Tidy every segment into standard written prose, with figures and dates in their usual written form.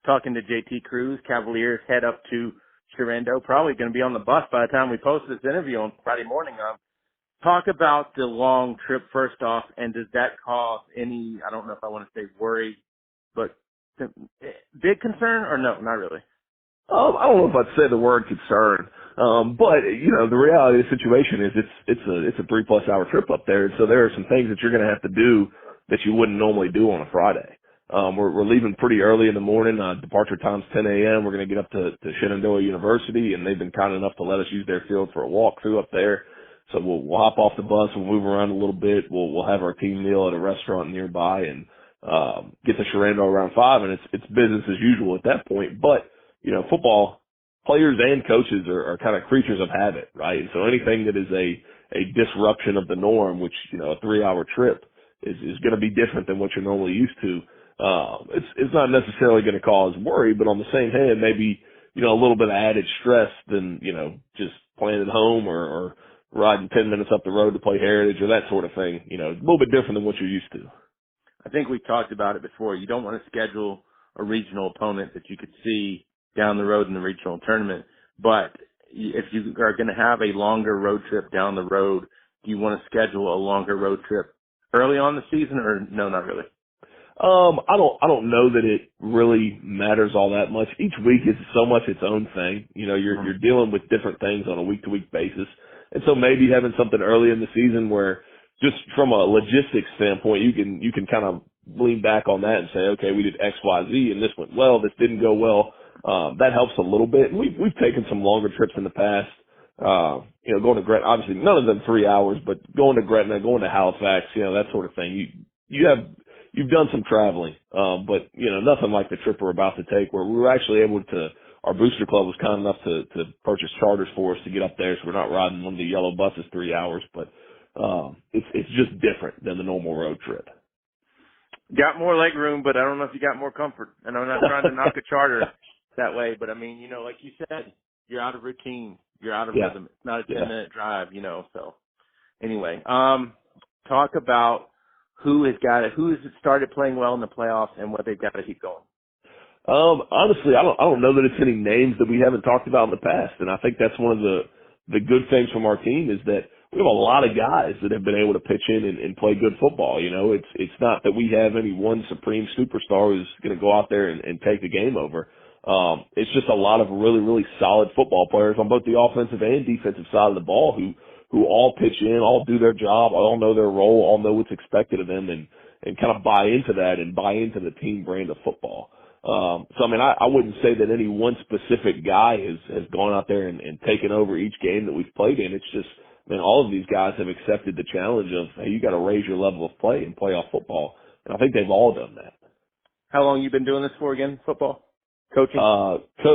talking to JT Cruz. Cavaliers head up to Sherando. Probably going to be on the bus by the time we post this interview on Friday morning. Talk about the long trip first off, and does that cause any, I don't know if I want to say worry, but big concern or no, not really? I don't know if I'd say the word concern, but the reality of the situation is it's a 3+ hour trip up there, and so there are some things that you're going to have to do that you wouldn't normally do on a Friday. We're leaving pretty early in the morning. Departure time's 10 a.m. We're going to get up to Shenandoah University, and they've been kind enough to let us use their field for a walkthrough up there. So we'll hop off the bus, we'll move around a little bit, we'll have our team meal at a restaurant nearby, and get to Sherando around 5, and it's business as usual at that point. But football players and coaches are kind of creatures of habit, right? And so anything that is a disruption of the norm, which a 3-hour trip is going to be different than what you're normally used to. It's not necessarily going to cause worry, but on the same hand, maybe a little bit of added stress than just playing at home or riding 10 minutes up the road to play Heritage or that sort of thing. A little bit different than what you're used to. I think we talked about it before. You don't want to schedule a regional opponent that you could see down the road in the regional tournament. But if you are going to have a longer road trip down the road, do you want to schedule a longer road trip early on the season or no, not really? I don't know that it really matters all that much. Each week is so much its own thing. You're dealing with different things on a week-to-week basis. And so maybe having something early in the season where just from a logistics standpoint, you can kind of lean back on that and say, okay, we did X, Y, Z, and this went well, this didn't go well. That helps a little bit. And we've taken some longer trips in the past. Going to Gretna, obviously none of them 3 hours, but going to Gretna, going to Halifax, that sort of thing. You've done some traveling, but nothing like the trip we're about to take, where we were actually able to. Our booster club was kind enough to purchase charters for us to get up there, so we're not riding one of the yellow buses 3 hours. But it's just different than the normal road trip. Got more leg room, but I don't know if you got more comfort. And I'm not trying to knock a charter that way, but I mean, like you said, you're out of routine, you're out of rhythm. It's not a 10-minute drive, So anyway, talk about who has started playing well in the playoffs and what they've got to keep going. Honestly, I don't know that it's any names that we haven't talked about in the past, and I think that's one of the good things from our team is that we have a lot of guys that have been able to pitch in and play good football. It's not that we have any one supreme superstar who's going to go out there and take the game over. It's just a lot of really, really solid football players on both the offensive and defensive side of the ball who all pitch in, all do their job, all know their role, all know what's expected of them, and kind of buy into that and buy into the team brand of football. So, I mean, I wouldn't say that any one specific guy has gone out there and taken over each game that we've played in. It's just, all of these guys have accepted the challenge of, hey, you got to raise your level of play in playoff football. And I think they've all done that. How long you been doing this for again, football? Coaching?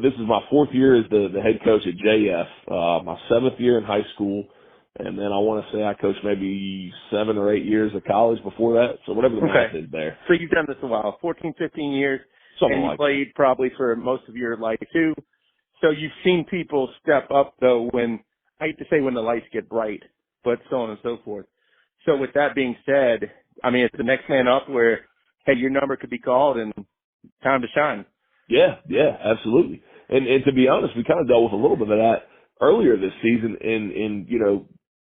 This is my 4th year as the head coach at JF, my 7th year in high school. And then I want to say I coached maybe 7 or 8 years of college before that. So whatever the math is there. So you've done this a while, 14, 15 years. Something and you like played that. probably for most of your life too. So you've seen people step up though when, I hate to say when the lights get bright, but so on and so forth. So with that being said, I mean, it's the next man up where, hey, your number could be called and time to shine. Yeah, absolutely. And to be honest, we kind of dealt with a little bit of that earlier this season in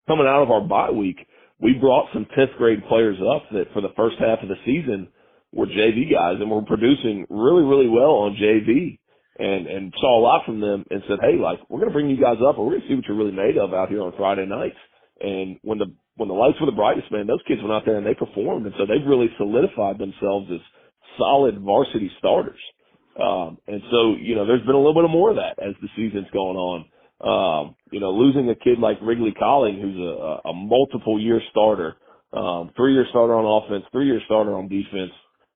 coming out of our bye week, we brought some 10th grade players up that for the first half of the season were JV guys and were producing really, really well on JV and saw a lot from them and said, hey, we're going to bring you guys up and we're going to see what you're really made of out here on Friday nights. And when the lights were the brightest, man, those kids went out there and they performed. And so they've really solidified themselves as solid varsity starters. And so, there's been a little bit more of that as the season's gone on. Losing a kid like Wrigley Colling, who's a multiple year starter, 3-year starter on offense, 3-year starter on defense,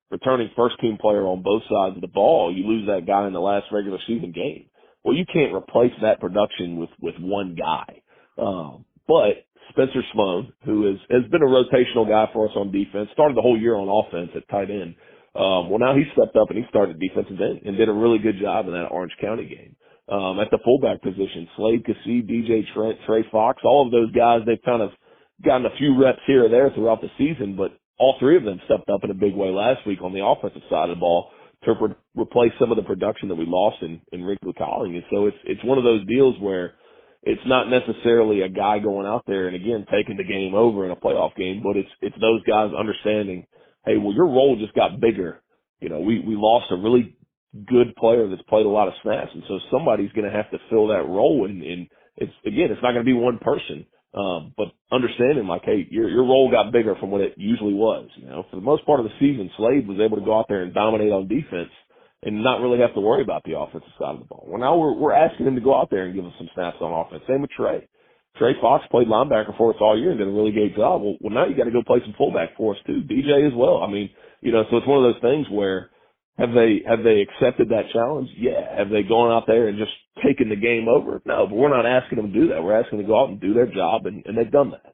returning first team player on both sides of the ball, you lose that guy in the last regular season game. Well, you can't replace that production with one guy. But Spencer Sloan, who has been a rotational guy for us on defense, started the whole year on offense at tight end. Well, now he stepped up and he started defensive end and did a really good job in that Orange County game. At the fullback position, Slade Cassee, DJ Trent, Trey Fox, all of those guys, they've kind of gotten a few reps here or there throughout the season, but all 3 of them stepped up in a big way last week on the offensive side of the ball replace some of the production that we lost in Wrigley Calling. And so it's one of those deals where it's not necessarily a guy going out there and, again, taking the game over in a playoff game, but it's those guys understanding, hey, well, your role just got bigger. You know, we lost a really good player that's played a lot of snaps, and so somebody's going to have to fill that role. And it's not going to be one person, but understanding, like, hey, your role got bigger from what it usually was. You know, for the most part of the season, Slade was able to go out there and dominate on defense and not really have to worry about the offensive side of the ball. Well, now we're asking him to go out there and give us some snaps on offense. Same with Trey. Trey Fox played linebacker for us all year and did a really great job. Well, now you got to go play some fullback for us too. DJ as well. I mean, you know, so it's one of those things where have they accepted that challenge? Yeah. Have they gone out there and just taken the game over? No, but we're not asking them to do that. We're asking them to go out and do their job, and they've done that.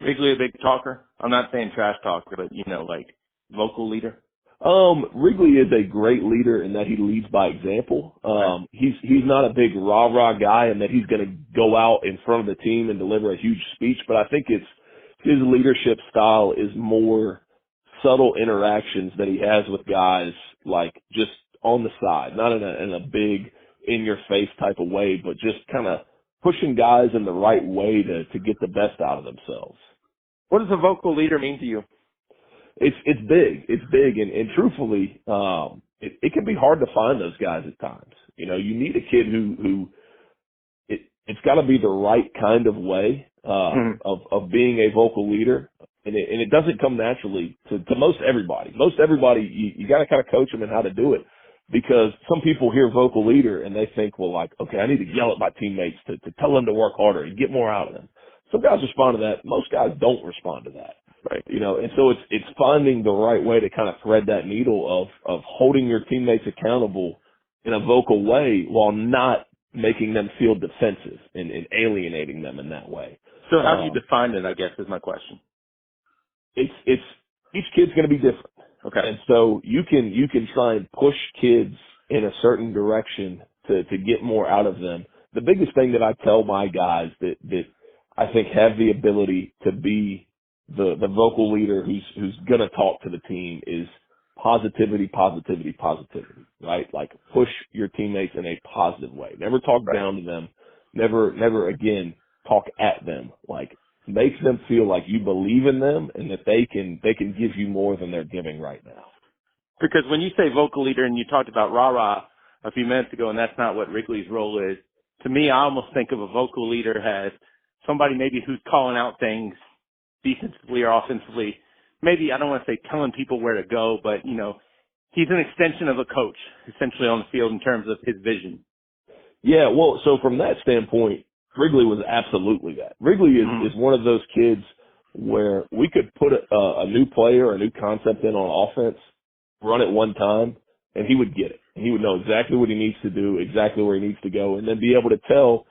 Wrigley a big talker? I'm not saying trash talker, but, you know, like vocal leader? Wrigley is a great leader in that he leads by example. He's not a big rah-rah guy in that he's going to go out in front of the team and deliver a huge speech, but I think it's his leadership style is more subtle interactions that he has with guys, like just on the side, not in a big in-your-face type of way, but just kind of pushing guys in the right way to get the best out of themselves. What does a vocal leader mean to you? It's big. It's big. And truthfully, it can be hard to find those guys at times. You know, you need a kid who it's got to be the right kind of way, of being a vocal leader. And it doesn't come naturally to most everybody. Most everybody, you got to kind of coach them in how to do it, because some people hear vocal leader and they think, well, like, okay, I need to yell at my teammates to tell them to work harder and get more out of them. Some guys respond to that. Most guys don't respond to that. Right. You know, and so it's finding the right way to kind of thread that needle of holding your teammates accountable in a vocal way while not making them feel defensive and alienating them in that way. So how do you define it, I guess, is my question. It's each kid's going to be different. Okay. And so you can try and push kids in a certain direction to get more out of them. The biggest thing that I tell my guys that I think have the ability to be the vocal leader who's going to talk to the team is positivity, right? Like push your teammates in a positive way. Never talk down to them. Never again talk at them. Like make them feel like you believe in them and that they can give you more than they're giving right now. Because when you say vocal leader, and you talked about rah-rah a few minutes ago, and that's not what Wrigley's role is, to me, I almost think of a vocal leader as somebody maybe who's calling out things defensively or offensively. Maybe, I don't want to say telling people where to go, but, you know, he's an extension of a coach, essentially, on the field in terms of his vision. Yeah, well, so from that standpoint, Wrigley was absolutely that. Wrigley is one of those kids where we could put a new player or a new concept in on offense, run it one time, and he would get it. And he would know exactly what he needs to do, exactly where he needs to go, and then be able to tell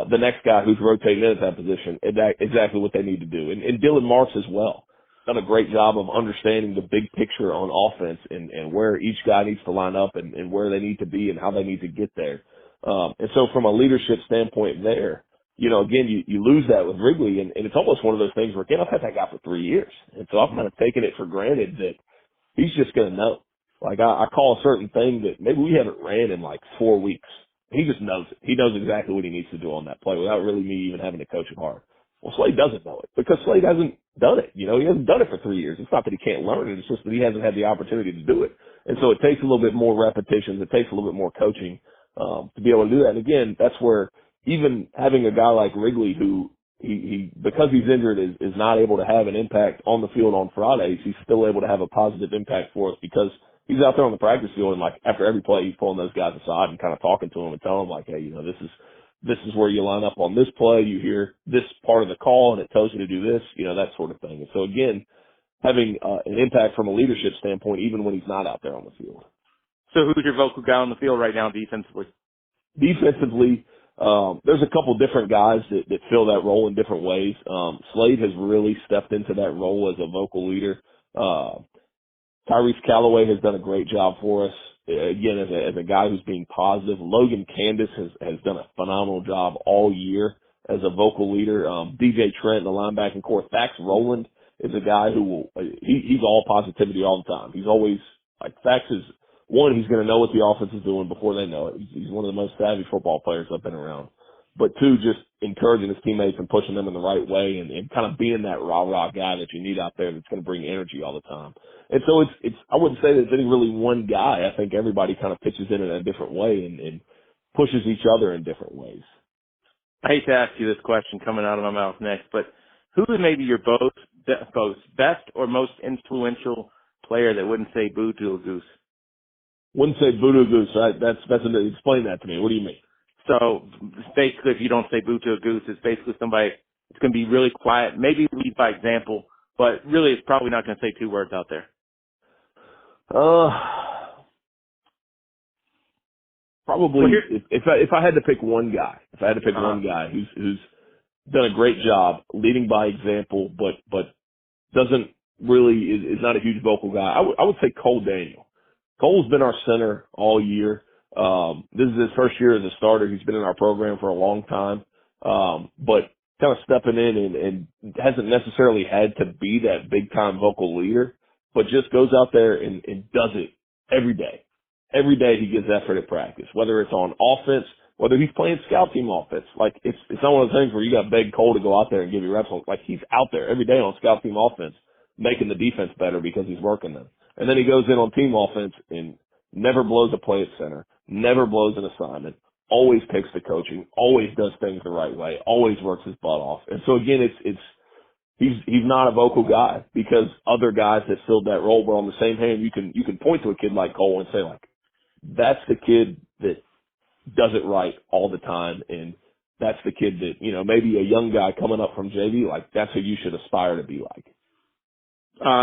the next guy who's rotating in at that position exactly what they need to do. And Dylan Marks as well done a great job of understanding the big picture on offense and where each guy needs to line up and where they need to be and how they need to get there. And so from a leadership standpoint there, you know, again, you lose that with Wrigley, and it's almost one of those things where, again, I've had that guy for 3 years. And so I've kind of taken it for granted that he's just going to know. Like I call a certain thing that maybe we haven't ran in like 4 weeks. He just knows it. He knows exactly what he needs to do on that play without really me even having to coach him hard. Well, Slade doesn't know it because Slade hasn't done it. You know, he hasn't done it for 3 years. It's not that he can't learn it. It's just that he hasn't had the opportunity to do it. And so it takes a little bit more repetitions. It takes a little bit more coaching to be able to do that. And again, that's where even having a guy like Wrigley who he because he's injured is not able to have an impact on the field on Fridays, he's still able to have a positive impact for us because he's out there on the practice field and like after every play he's pulling those guys aside and kind of talking to them and telling them like, hey, you know, this is where you line up on this play. You hear this part of the call and it tells you to do this, you know, that sort of thing. And so again, having an impact from a leadership standpoint, even when he's not out there on the field. So who's your vocal guy on the field right now defensively? Defensively, there's a couple different guys that fill that role in different ways. Slade has really stepped into that role as a vocal leader. Tyrese Callaway has done a great job for us. Again, as a guy who's being positive. Logan Candace has done a phenomenal job all year as a vocal leader. DJ Trent in the linebacking core. Thax Rowland is a guy who he's all positivity all the time. He's always like Thax is one, he's going to know what the offense is doing before they know it. He's one of the most savvy football players I've been around. But two, just encouraging his teammates and pushing them in the right way and kind of being that rah-rah guy that you need out there that's going to bring energy all the time. And so it's I wouldn't say there's any really one guy. I think everybody kind of pitches in a different way and pushes each other in different ways. I hate to ask you this question coming out of my mouth next, but who is maybe your both best or most influential player that wouldn't say boo to a goose? Wouldn't say boo to a goose. Right? Explain that to me. What do you mean? So basically, if you don't say boo to a goose, it's basically somebody that's going to be really quiet, maybe lead by example, but really it's probably not going to say two words out there. Probably if I had to pick one guy, one guy who's done a great job leading by example, but doesn't really is not a huge vocal guy. I would say Cole Daniel. Cole's been our center all year. This is his first year as a starter. He's been in our program for a long time, but kind of stepping in and hasn't necessarily had to be that big time vocal leader, but just goes out there and does it every day. Every day he gives effort at practice, whether it's on offense, whether he's playing scout team offense. Like it's not one of those things where you got to beg Cole to go out there and give you reps. Like he's out there every day on scout team offense, making the defense better because he's working them. And then he goes in on team offense and never blows a play at center, never blows an assignment, always takes the coaching, always does things the right way, always works his butt off. And so again, he's not a vocal guy because other guys have filled that role. But on the same hand, you can point to a kid like Cole and say like, that's the kid that does it right all the time. And that's the kid that, maybe a young guy coming up from JV, like that's who you should aspire to be like.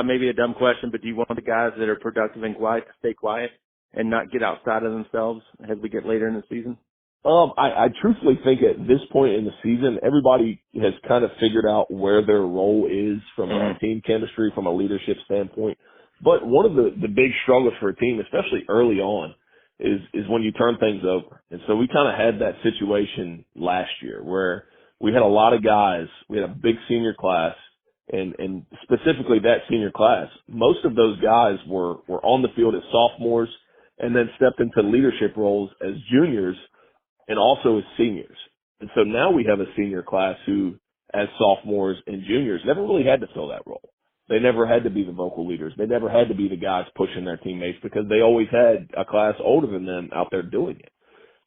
Maybe a dumb question, but do you want the guys that are productive and quiet to stay quiet and not get outside of themselves as we get later in the season? I truthfully think at this point in the season, everybody has kind of figured out where their role is from a team chemistry, from a leadership standpoint. But one of the big struggles for a team, especially early on, is when you turn things over. And so we kind of had that situation last year where we had a lot of guys. We had a big senior class, and specifically that senior class. Most of those guys were on the field as sophomores and then stepped into leadership roles as juniors and also as seniors. And so now we have a senior class who, as sophomores and juniors, never really had to fill that role. They never had to be the vocal leaders. They never had to be the guys pushing their teammates because they always had a class older than them out there doing it.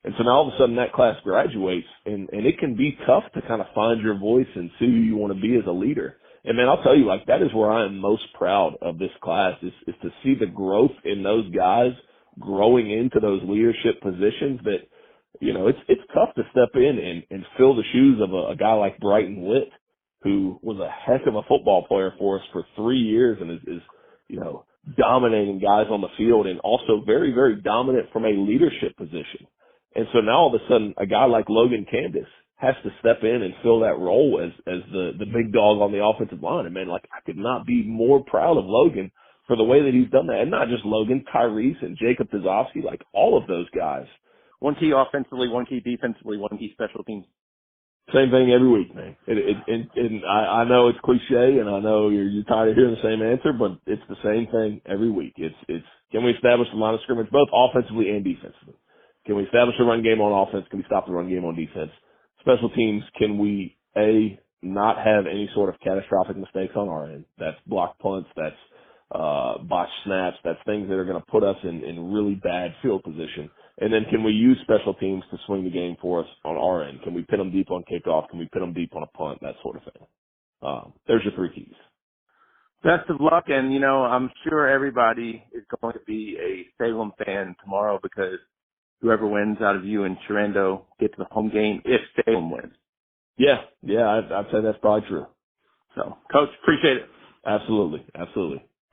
And so now all of a sudden that class graduates, and it can be tough to kind of find your voice and see who you want to be as a leader. And man, I'll tell you, like, that is where I am most proud of this class is to see the growth in those guys growing into those leadership positions that, it's tough to step in and fill the shoes of a guy like Brighton Witt, who was a heck of a football player for us for 3 years and is dominating guys on the field and also very, very dominant from a leadership position. And so now all of a sudden a guy like Logan Candace has to step in and fill that role as the big dog on the offensive line. And man, like I could not be more proud of Logan for the way that he's done that. And not just Logan, Tyrese and Jacob Tazowski, like all of those guys. One key offensively, one key defensively, one key special teams. Same thing every week, man. And I know it's cliche, and I know you're tired of hearing the same answer, but it's the same thing every week. It's can we establish the line of scrimmage both offensively and defensively? Can we establish a run game on offense? Can we stop the run game on defense? Special teams, can we not have any sort of catastrophic mistakes on our end? That's blocked punts, that's botched snaps, that's things that are going to put us in really bad field position. And then can we use special teams to swing the game for us on our end? Can we pin them deep on kickoff? Can we pin them deep on a punt? That sort of thing. There's your 3 keys. Best of luck, and, I'm sure everybody is going to be a Salem fan tomorrow because whoever wins out of you and Sherando gets the home game if Salem wins. Yeah, I'd say that's probably true. So, Coach, appreciate it. Absolutely.